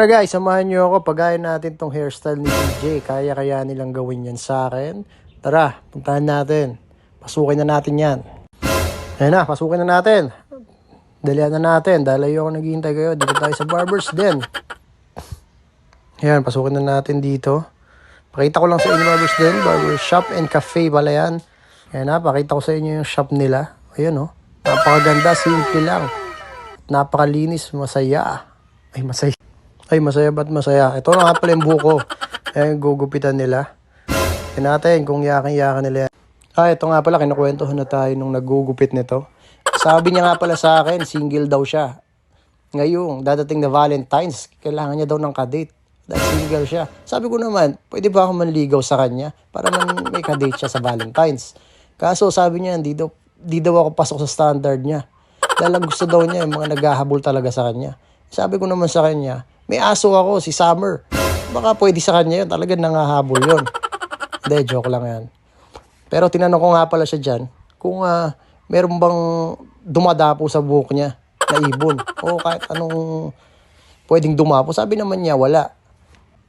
Tara guys, samahan nyo ako. Pagayin natin tong hairstyle ni DJ. Kaya nilang gawin yan sa akin. Tara, puntahan natin. Pasukin na natin yan. Ayan na, pasukin na natin. Dalihan na natin. Dahil ayoko naghihintay kayo. Dito tayo sa barbers din. Ayan, pasukin na natin dito. Pakita ko lang sa inyo barbers din. Barber shop and cafe pala yan. Ayan na, pakita ko sa inyo yung shop nila. Ayan o. Napakaganda, simple lang. Napakalinis, masaya. Ay, masaya. Ay, masaya ba't masaya? Ito na nga pala yung buko. Ayan, gugupitan nila. Tignan natin kung yakin-yakin nila yan. Ito nga pala, kinukwentuhan na tayo nung nagugupit nito. Sabi niya nga pala sa akin, single daw siya. Ngayong dadating na Valentine's, kailangan niya daw ng kadate. Dahil single siya. Sabi ko naman, pwede ba ako manligaw sa kanya? Para man may kadate siya sa Valentine's. Kaso sabi niya, di daw ako pasok sa standard niya. Dahil gusto daw niya, yung mga naghahabol talaga sa kanya. Sabi ko naman sa kanya, may aso ako, si Summer. Baka pwede sa kanya yun. Talagang nangahabol yun. Hindi, joke lang yan. Pero tinanong ko nga pala siya dyan, kung meron bang dumadapo sa buhok niya na ibon. O kahit anong pwedeng dumapo. Sabi naman niya, wala.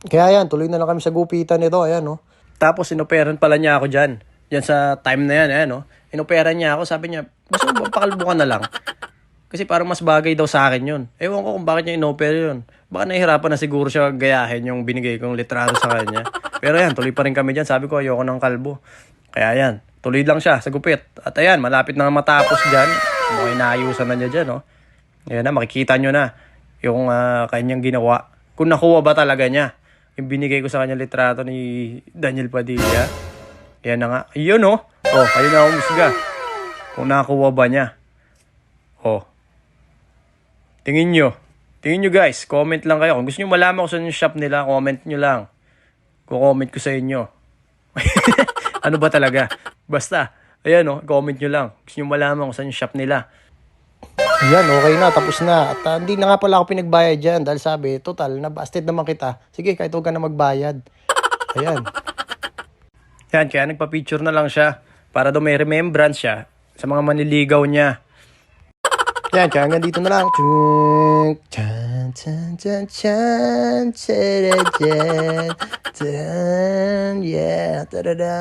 Kaya yan, tuloy na lang kami sa gupitan nito. Ayan, no? Tapos inoperan pala niya ako dyan. Yan sa time na yan, ayan, no? Inoperan niya ako, sabi niya, gusto mo ba pakalbo ka na lang? Kasi parang mas bagay daw sa akin yun. Ewan ko kung bakit niya inopera yun. Baka nahihirapan na siguro siya gayahin yung binigay kong litrato sa kanya. Pero yan, tuloy pa rin kami dyan. Sabi ko, ayoko ng kalbo. Kaya yan, tuloy lang siya sa gupit. At ayan, malapit na matapos dyan. Mukhang inaayusan na niya dyan, no? Ayan na, makikita nyo na yung kanyang ginawa. Kung nakuha ba talaga niya yung binigay ko sa kanya litrato ni Daniel Padilla. Ayan na nga. Ayun, no? Oh, kayo na umusga. Kung nakuha ba niya. Oh. Tingin nyo guys, comment lang kayo. Kung gusto nyo malaman kung saan yung shop nila, comment nyo lang. Kukomment ko sa inyo. Ano ba talaga? Basta, ayan o, comment nyo lang. Gusto nyo malaman kung saan yung shop nila. Ayan, okay na, tapos na. At hindi na nga pala ako pinagbayad dyan. Dahil sabi, total, nabasted naman kita. Sige, kahit huwag ka na magbayad. Ayan. Yan, kaya nagpa-picture na lang siya. Para daw may remembrance siya sa mga manliligaw niya. Yan, kaya hanggang dito na lang. Chan, chan, chan, chan, chan, chan, chan, yeah, ta-da-da.